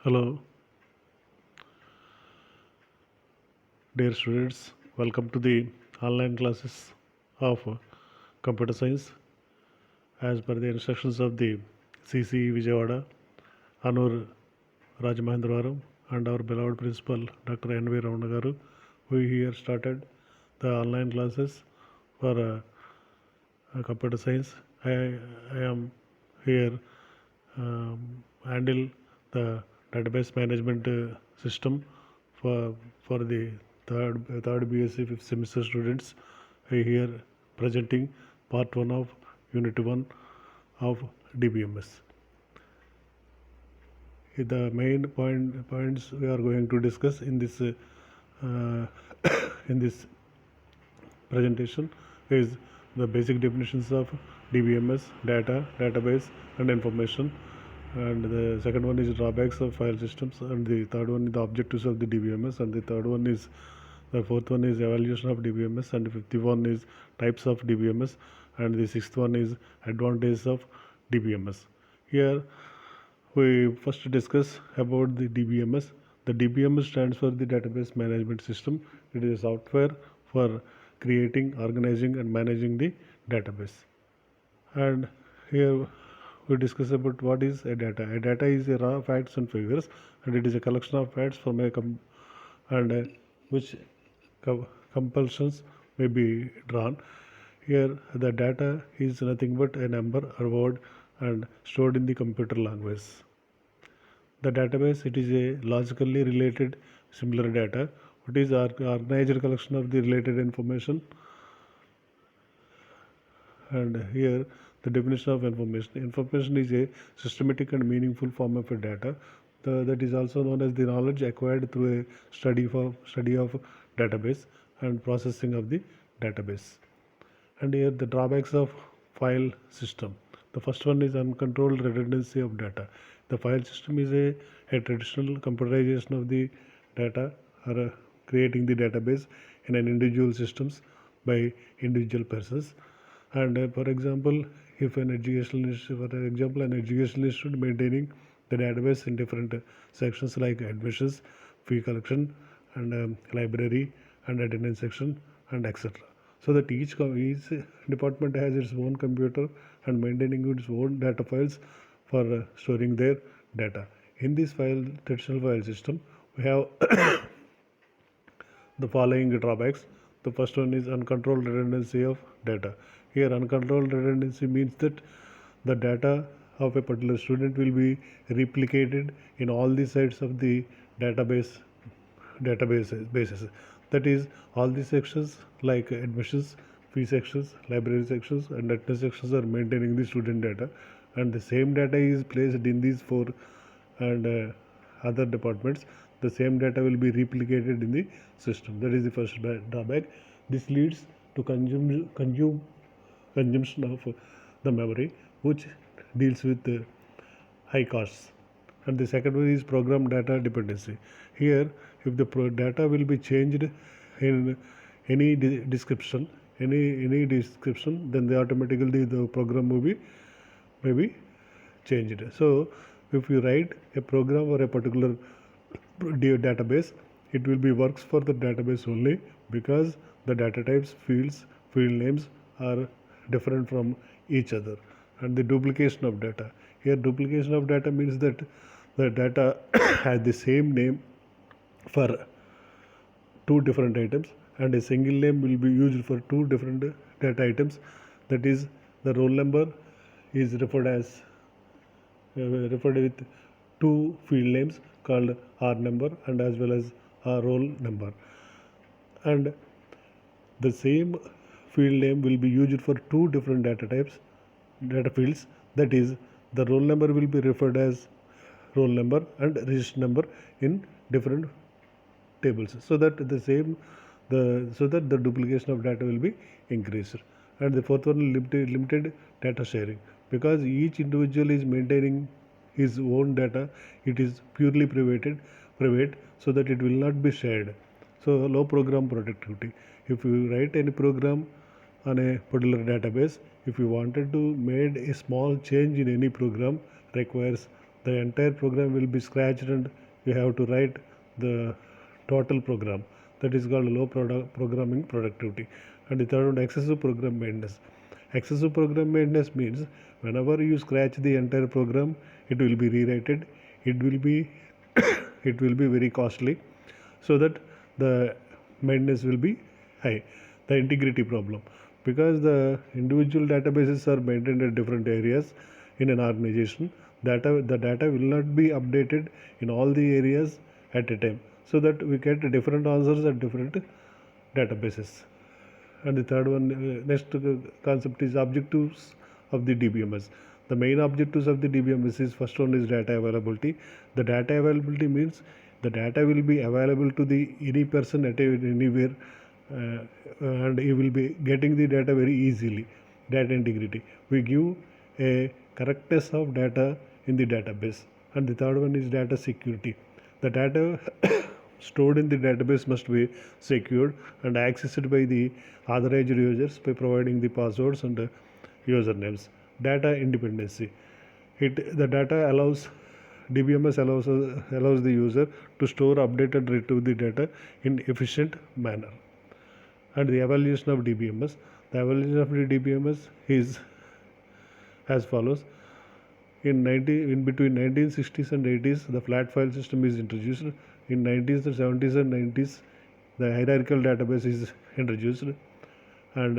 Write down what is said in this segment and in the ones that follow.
Hello, dear students. Welcome to the online classes of computer science as per the instructions of the CC Vijayawada, Anur Rajamahendravaram, and our beloved principal Dr. N.V. Ramanagaru. We here started the online classes for computer science. I am here handle the database management system for the third BSc fifth semester students. I here presenting part 1 of unit 1 of DBMS. The main points we are going to discuss in this in this presentation is the basic definitions of DBMS, data, database, and information. And the second one is drawbacks of file systems, and the third one is the objectives of the DBMS, and the fourth one is evaluation of DBMS, and the fifth one is types of DBMS, and the sixth one is advantages of DBMS. Here we first discuss about the DBMS. The DBMS stands for the Database Management System. It is a software for creating, organizing, and managing the database. And here we discuss about what is a data. A data is a raw facts and figures, and it is a collection of facts from which compulsions may be drawn. Here the data is nothing but a number or word and stored in the computer language. The database, it is a logically related similar data. It is organized collection of the related information. And here the definition of information. Information is a systematic and meaningful form of a data that is also known as the knowledge acquired through a study of database and processing of the database. And here the drawbacks of file system. The first one is uncontrolled redundancy of data. The file system is a traditional computerization of the data or creating the database in an individual systems by individual persons. And for example, if an educational institute maintaining the database in different sections like admissions, fee collection, and library and attendance section, and etc. So that each department has its own computer and maintaining its own data files for storing their data. In this traditional file system, we have the following drawbacks. The first one is uncontrolled redundancy of data. Here uncontrolled redundancy means that the data of a particular student will be replicated in all the sites of the databases. That is, all the sections like admissions, fee sections, library sections, and attendance sections are maintaining the student data, and the same data is placed in these four and other departments. The same data will be replicated in the system. That is the first drawback. This leads to consumption of the memory, which deals with high costs. And the second one is program data dependency. Here, if the data will be changed in any description, then automatically the program may be changed. So, if you write a program or a particular database, it will be works for the database only, because the data types, field names are different from each other. And the duplication of data. Here duplication of data means that the data has the same name for two different items, and a single name will be used for two different data items. That is, the roll number is referred with two field names called R number and as well as R roll number, and the same field name will be used for two different data fields. That is, the roll number will be referred as roll number and register number in different tables, so that the duplication of data will be increased. And the fourth one, limited data sharing. Because each individual is maintaining his own data, it is purely private, so that it will not be shared. So low program productivity. If you write any program on a particular database, if you wanted to make a small change in any program, requires the entire program will be scratched and you have to write the total program. That is called low programming productivity. And the third one, excessive program maintenance. Excessive program maintenance means whenever you scratch the entire program, it will be rewritten. It will be it will be very costly, so that the maintenance will be high. The integrity problem, because the individual databases are maintained at different areas in an organization, the data will not be updated in all the areas at a time, so that we get different answers at different databases. And the third one, next concept is objectives of the DBMS. The main objectives of the DBMS is, first one is data availability. The data availability means the data will be available to the any person at anywhere, and he will be getting the data very easily. Data integrity, we give a correctness of data in the database. And the third one is data security. The data stored in the database must be secured and accessed by the authorized users by providing the passwords and usernames. Data independency, the data allows DBMS allows the user to store, update and retrieve the data in efficient manner. And the evaluation of DBMS, the evaluation of the DBMS is as follows. In between 1960s and 80s, the flat file system is introduced. In 90s, 70s and 90s, the hierarchical database is introduced. And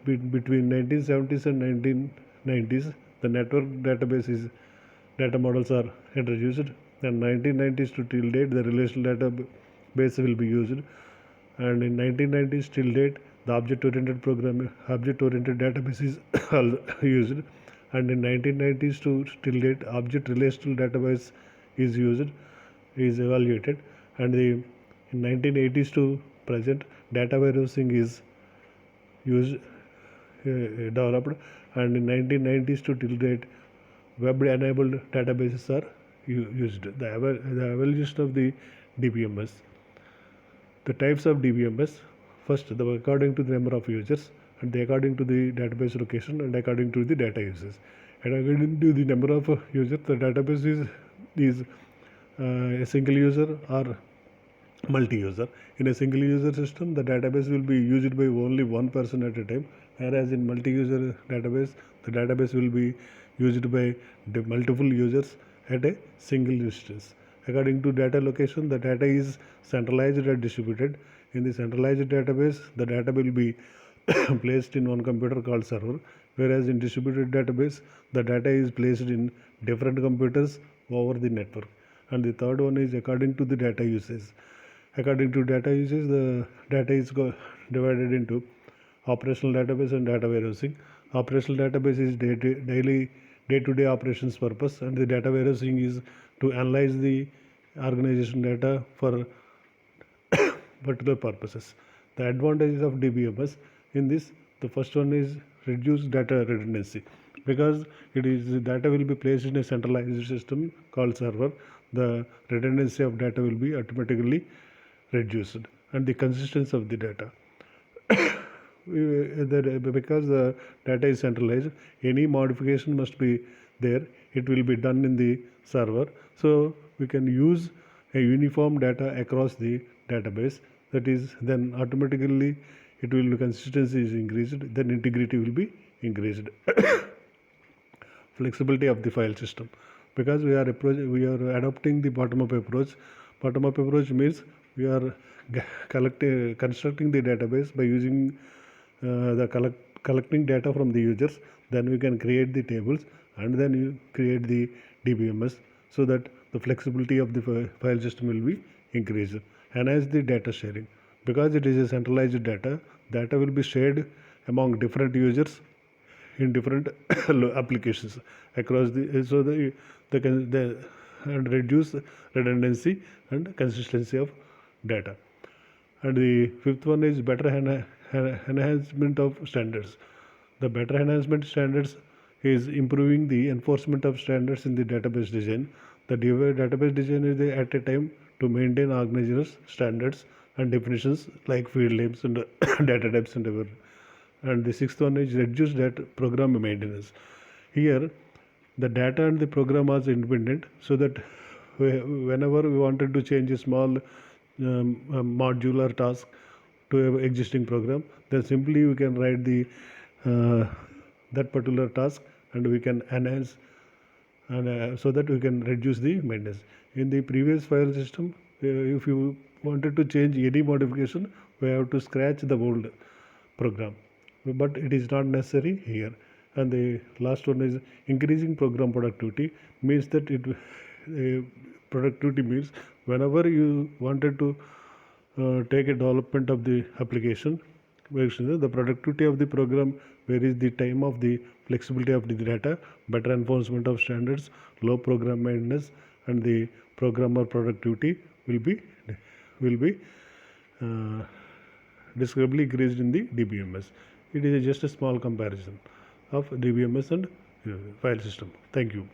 between 1970s and 1990s, the network data models are introduced. And 1990s to till date, the relational database will be used. And in 1990s till date, the object-oriented database is used. And in 1990s to till date, object relational database is evaluated. And in 1980s to present, data warehousing is developed. And in 1990s to till date, web-enabled databases are used. The evaluation of the DBMS. The types of DBMS. First, according to the number of users, and according to the database location, and according to the data uses. And according to the number of users, the database is a single user or multi-user. In a single user system, the database will be used by only one person at a time, whereas in multi-user database, the database will be used by multiple users at a single instance. According to data location, the data is centralized and distributed. In the centralized database, the data will be placed in one computer called server, whereas in distributed database, the data is placed in different computers over the network. And the third one is according to the data usage. According to data usage, the data is divided into operational database and data warehousing. Operational database is day-to-day operations purpose, and the data warehousing is to analyze the organization data for particular purposes. The advantages of DBMS in this, the first one is reduced data redundancy, because data will be placed in a centralized system called server. The redundancy of data will be automatically reduced. And the consistency of the data, because the data is centralized, any modification must be there. It will be done in the server, so we can use a uniform data across the database. That is, then automatically consistency is increased, then integrity will be increased. Flexibility of the file system, because we are adopting the bottom-up approach. Bottom-up approach means we are constructing the database by using collecting data from the users. Then we can create the tables, and then you create the DBMS, so that the flexibility of the file system will be increased. Enhance the data sharing, because it is a centralized data will be shared among different users in different applications across and reduce redundancy and consistency of data. And the fifth one is better enhancement of standards. The better enhancement standards is improving the enforcement of standards in the database design. The database design is at a time to maintain organizational standards and definitions like field names and data types and the sixth one is reduce program maintenance. Here, The data and the program are independent, so that whenever we wanted to change a small module or task to an existing program, then simply we can write the that particular task, and we can enhance, and so that we can reduce the maintenance. In the previous file system, if you wanted to change any modification, we have to scratch the old program, but it is not necessary here. And the last one is increasing program productivity. Means that productivity means whenever you wanted to take a development of the application, the productivity of the program varies the time of the flexibility of the data, better enforcement of standards, low program maintenance, and the programmer productivity will be describably increased in the DBMS. It is just a small comparison of DBMS and file system. Thank you.